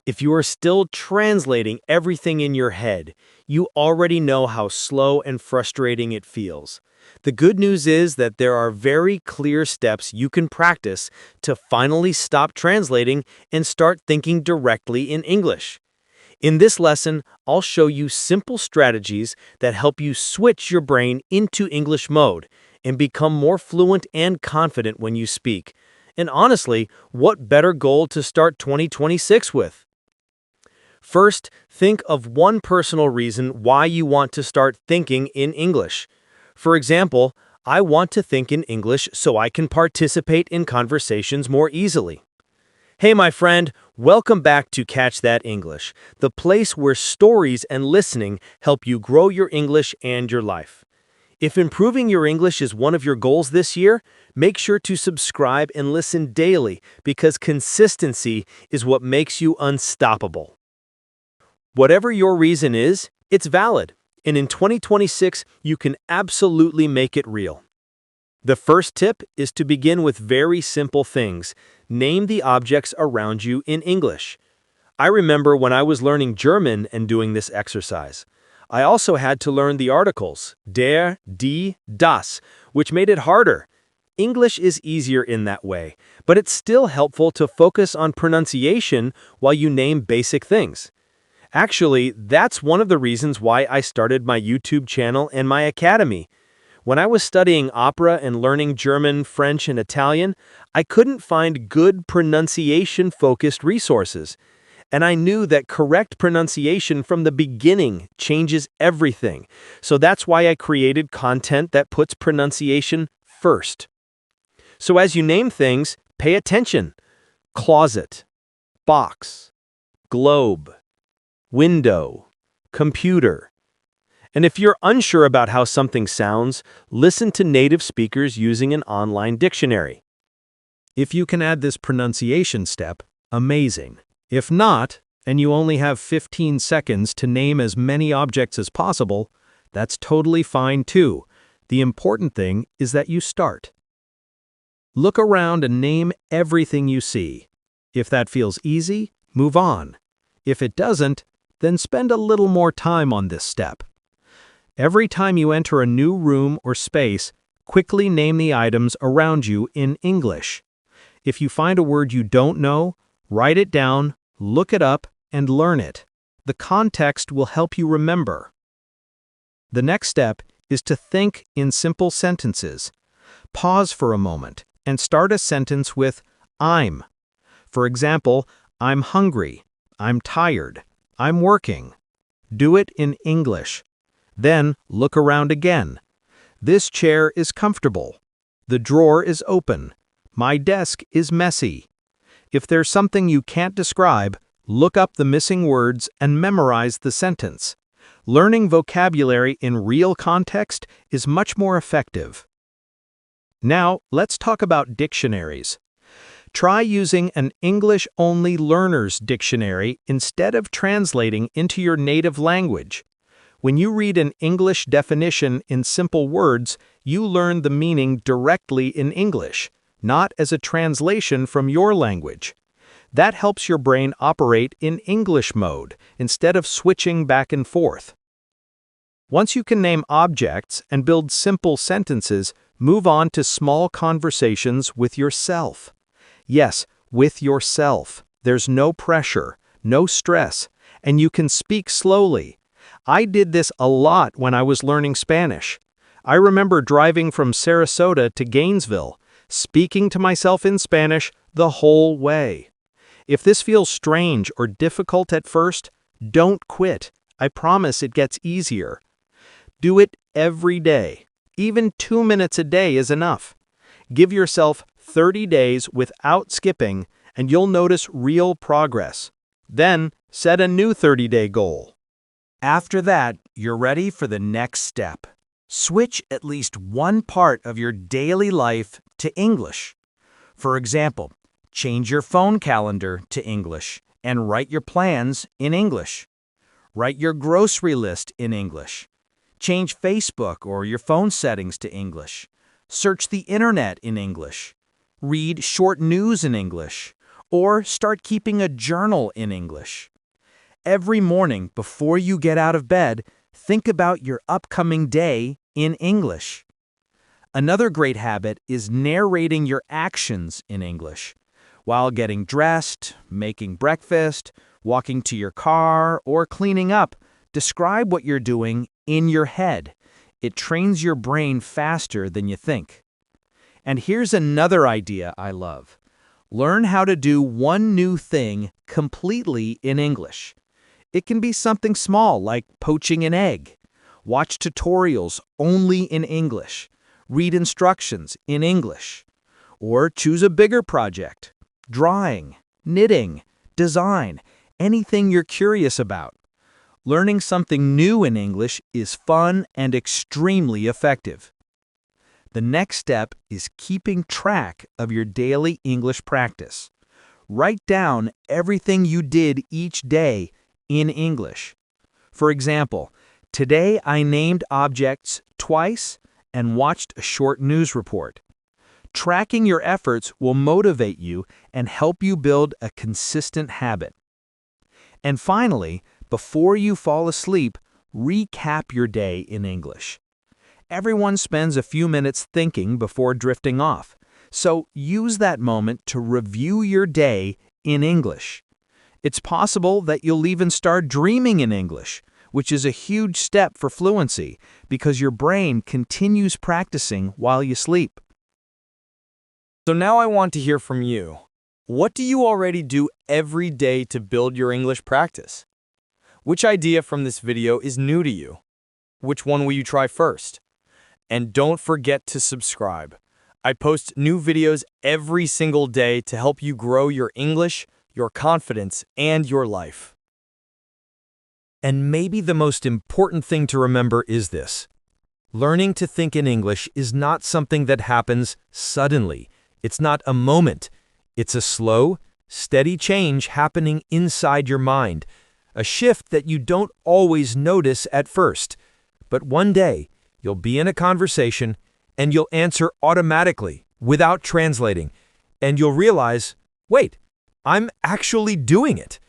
If you are still translating everything in your head, you already know how slow and frustrating it feels. The good news is that there are very clear steps you can practice to finally stop translating and start thinking directly in English. In this lesson, I'll show you simple strategies that help you switch your brain into English mode and become more fluent and confident when you speak. And honestly, what better goal to start 2026 with? First, think of one personal reason why you want to start thinking in English. For example, I want to think in English so I can participate in conversations more easily. Hey, my friend, welcome back to Catch That English, the place where stories and listening help you grow your English and your life. If improving your English is one of your goals this year, make sure to subscribe and listen daily because consistency is what makes you unstoppable. Whatever your reason is, it's valid, and in 2026, you can absolutely make it real. The first tip is to begin with very simple things. Name the objects around you in English. I remember when I was learning German and doing this exercise. I also had to learn the articles, der, die, das, which made it harder. English is easier in that way, but it's still helpful to focus on pronunciation while you name basic things. Actually, that's one of the reasons why I started my YouTube channel and my academy. When I was studying opera and learning German, French, and Italian, I couldn't find good pronunciation-focused resources. And I knew that correct pronunciation from the beginning changes everything. So that's why I created content that puts pronunciation first. So as you name things, pay attention. Closet, box, globe, window, computer. And if you're unsure about how something sounds, listen to native speakers using an online dictionary. If you can add this pronunciation step, amazing. If not, and you only have 15 seconds to name as many objects as possible, that's totally fine too. The important thing is that you start. Look around and name everything you see. If that feels easy, move on. If it doesn't, then spend a little more time on this step. Every time you enter a new room or space, quickly name the items around you in English. If you find a word you don't know, write it down, look it up, and learn it. The context will help you remember. The next step is to think in simple sentences. Pause for a moment and start a sentence with I'm. For example, I'm hungry, I'm tired, I'm working. Do it in English. Then look around again. This chair is comfortable. The drawer is open. My desk is messy. If there's something you can't describe, look up the missing words and memorize the sentence. Learning vocabulary in real context is much more effective. Now, let's talk about dictionaries. Try using an English-only learner's dictionary instead of translating into your native language. When you read an English definition in simple words, you learn the meaning directly in English, not as a translation from your language. That helps your brain operate in English mode instead of switching back and forth. Once you can name objects and build simple sentences, move on to small conversations with yourself. Yes, with yourself. There's no pressure, no stress, and you can speak slowly. I did this a lot when I was learning Spanish. I remember driving from Sarasota to Gainesville, speaking to myself in Spanish the whole way. If this feels strange or difficult at first, don't quit. I promise it gets easier. Do it every day. Even 2 minutes a day is enough. Give yourself 30 days without skipping, and you'll notice real progress. Then, set a new 30-day goal. After that, you're ready for the next step. Switch at least one part of your daily life to English. For example, change your phone calendar to English and write your plans in English. Write your grocery list in English. Change Facebook or your phone settings to English. Search the internet in English. Read short news in English. Or start keeping a journal in English. Every morning before you get out of bed, think about your upcoming day in English. Another great habit is narrating your actions in English. While getting dressed, making breakfast, walking to your car, or cleaning up, describe what you're doing in your head. It trains your brain faster than you think. And here's another idea I love. Learn how to do one new thing completely in English. It can be something small like poaching an egg. Watch tutorials only in English. Read instructions in English. Or choose a bigger project. Drawing, knitting, design, anything you're curious about. Learning something new in English is fun and extremely effective. The next step is keeping track of your daily English practice. Write down everything you did each day in English. For example, today I named objects twice and watched a short news report. Tracking your efforts will motivate you and help you build a consistent habit. And finally, before you fall asleep, recap your day in English. Everyone spends a few minutes thinking before drifting off, so use that moment to review your day in English. It's possible that you'll even start dreaming in English, which is a huge step for fluency because your brain continues practicing while you sleep. So now I want to hear from you. What do you already do every day to build your English practice? Which idea from this video is new to you? Which one will you try first? And don't forget to subscribe. I post new videos every single day to help you grow your English, your confidence, and your life. And maybe the most important thing to remember is this. Learning to think in English is not something that happens suddenly. It's not a moment. It's a slow, steady change happening inside your mind, a shift that you don't always notice at first. But one day, you'll be in a conversation and you'll answer automatically without translating, and you'll realize, wait, I'm actually doing it.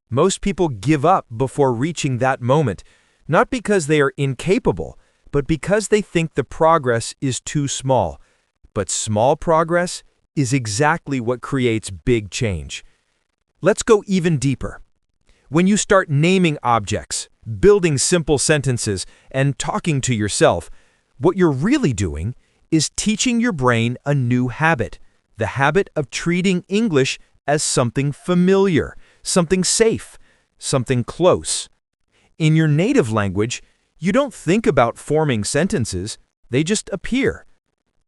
Most people give up before reaching that moment, not because they are incapable, but because they think the progress is too small. But small progress is exactly what creates big change. Let's go even deeper. When you start naming objects, building simple sentences, and talking to yourself, what you're really doing is teaching your brain a new habit, the habit of treating English as something familiar, something safe, something close. In your native language, you don't think about forming sentences, they just appear.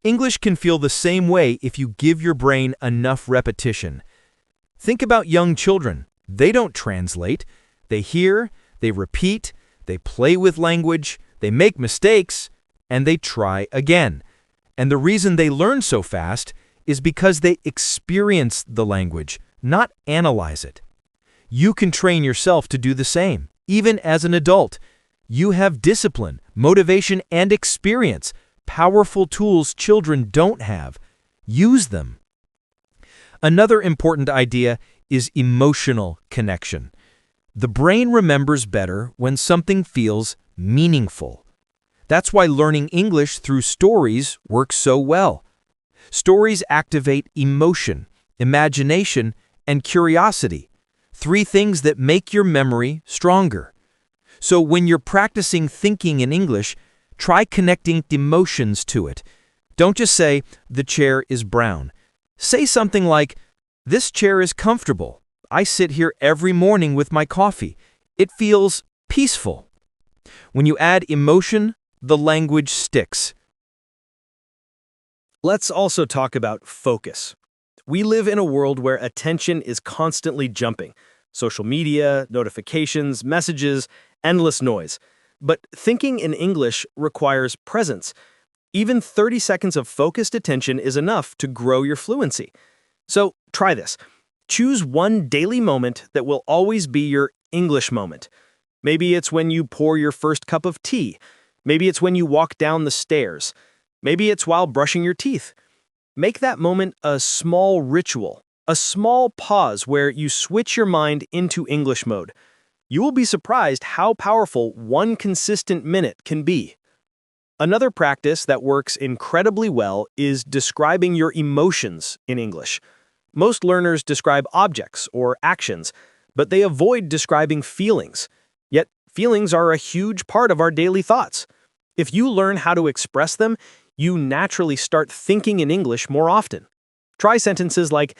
English can feel the same way if you give your brain enough repetition. Think about young children. They don't translate. They hear, they repeat, they play with language, they make mistakes, and they try again. And the reason they learn so fast is because they experience the language, not analyze it. You can train yourself to do the same, even as an adult. You have discipline, motivation, and experience, powerful tools children don't have. Use them. Another important idea is emotional connection. The brain remembers better when something feels meaningful. That's why learning English through stories works so well. Stories activate emotion, imagination, and curiosity, 3 things that make your memory stronger. So when you're practicing thinking in English, try connecting emotions to it. Don't just say, the chair is brown. Say something like, this chair is comfortable. I sit here every morning with my coffee. It feels peaceful. When you add emotion, the language sticks. Let's also talk about focus. We live in a world where attention is constantly jumping. Social media, notifications, messages, endless noise. But thinking in English requires presence. Even 30 seconds of focused attention is enough to grow your fluency. So try this. Choose one daily moment that will always be your English moment. Maybe it's when you pour your first cup of tea. Maybe it's when you walk down the stairs. Maybe it's while brushing your teeth. Make that moment a small ritual, a small pause where you switch your mind into English mode. You will be surprised how powerful one consistent minute can be. Another practice that works incredibly well is describing your emotions in English. Most learners describe objects or actions, but they avoid describing feelings. Yet, feelings are a huge part of our daily thoughts. If you learn how to express them, you naturally start thinking in English more often. Try sentences like,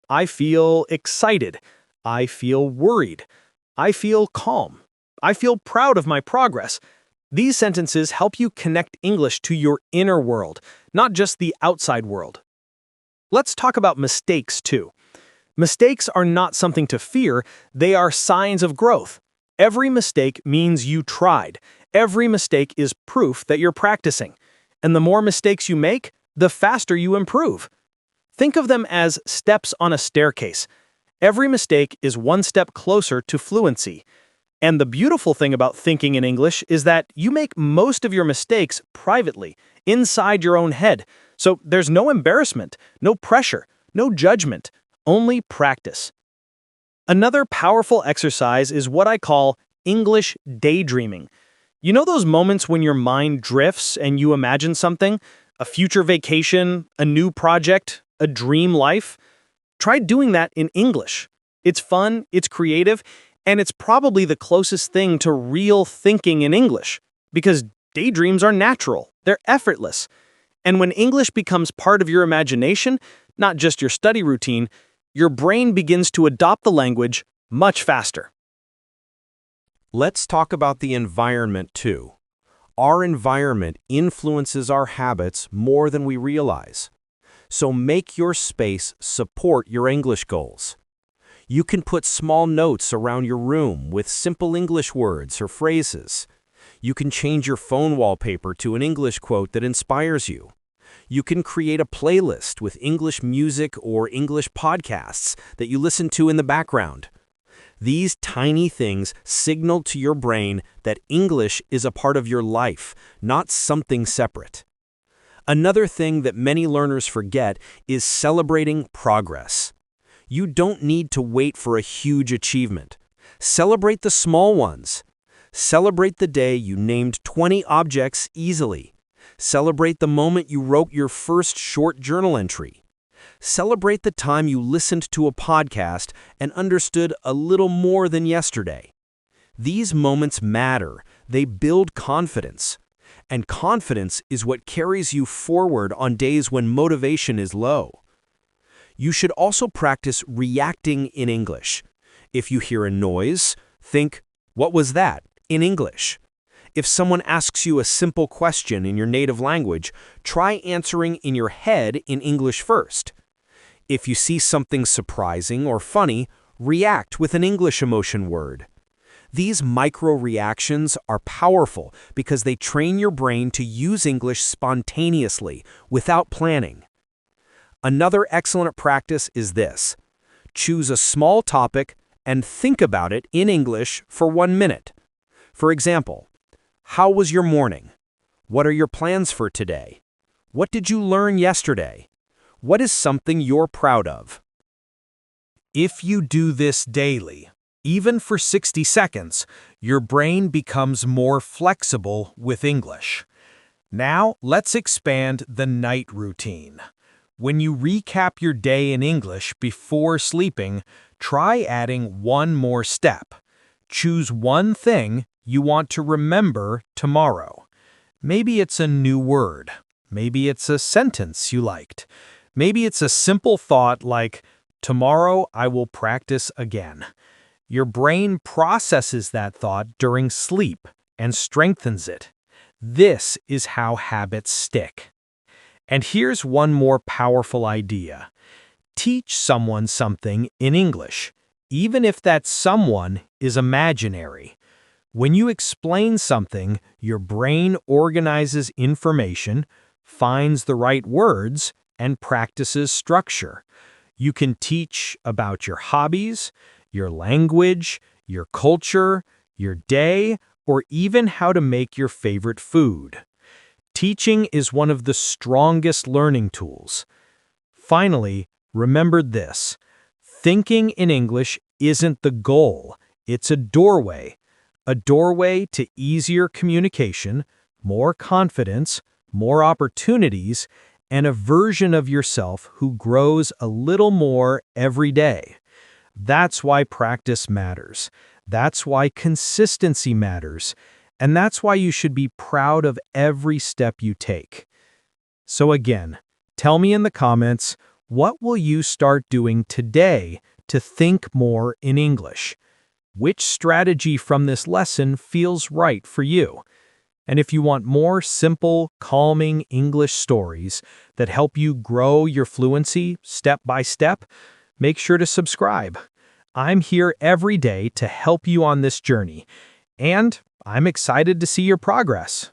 I feel excited, I feel worried, I feel calm, I feel proud of my progress. These sentences help you connect English to your inner world, not just the outside world. Let's talk about mistakes too. Mistakes are not something to fear, they are signs of growth. Every mistake means you tried. Every mistake is proof that you're practicing. And the more mistakes you make, the faster you improve. Think of them as steps on a staircase. Every mistake is one step closer to fluency. And the beautiful thing about thinking in English is that you make most of your mistakes privately, inside your own head. So there's no embarrassment, no pressure, no judgment, only practice. Another powerful exercise is what I call English daydreaming. You know those moments when your mind drifts and you imagine something? A future vacation, a new project, a dream life? Try doing that in English. It's fun, it's creative, and it's probably the closest thing to real thinking in English, because daydreams are natural, they're effortless. And when English becomes part of your imagination, not just your study routine, your brain begins to adopt the language much faster. Let's talk about the environment too. Our environment influences our habits more than we realize. So make your space support your English goals. You can put small notes around your room with simple English words or phrases. You can change your phone wallpaper to an English quote that inspires you. You can create a playlist with English music or English podcasts that you listen to in the background. These tiny things signal to your brain that English is a part of your life, not something separate. Another thing that many learners forget is celebrating progress. You don't need to wait for a huge achievement. Celebrate the small ones. Celebrate the day you named 20 objects easily. Celebrate the moment you wrote your first short journal entry. Celebrate the time you listened to a podcast and understood a little more than yesterday. These moments matter. They build confidence. And confidence is what carries you forward on days when motivation is low. You should also practice reacting in English. If you hear a noise, think, "What was that?" in English. If someone asks you a simple question in your native language, try answering in your head in English first. If you see something surprising or funny, react with an English emotion word. These micro-reactions are powerful because they train your brain to use English spontaneously, without planning. Another excellent practice is this. Choose a small topic and think about it in English for 1 minute. For example, how was your morning? What are your plans for today? What did you learn yesterday? What is something you're proud of? If you do this daily, even for 60 seconds, your brain becomes more flexible with English. Now, let's expand the night routine. When you recap your day in English before sleeping, try adding one more step. Choose one thing you want to remember tomorrow. Maybe it's a new word. Maybe it's a sentence you liked. Maybe it's a simple thought like, "Tomorrow I will practice again." Your brain processes that thought during sleep and strengthens it. This is how habits stick. And here's one more powerful idea. Teach someone something in English, even if that someone is imaginary. When you explain something, your brain organizes information, finds the right words, and practices structure. You can teach about your hobbies, your language, your culture, your day, or even how to make your favorite food. Teaching is one of the strongest learning tools. Finally, remember this. Thinking in English isn't the goal, it's a doorway to easier communication, more confidence, more opportunities, and a version of yourself who grows a little more every day. That's why practice matters. That's why consistency matters. And that's why you should be proud of every step you take. So again, tell me in the comments, what will you start doing today to think more in English? Which strategy from this lesson feels right for you? And if you want more simple, calming English stories that help you grow your fluency step by step, make sure to subscribe. I'm here every day to help you on this journey, and I'm excited to see your progress.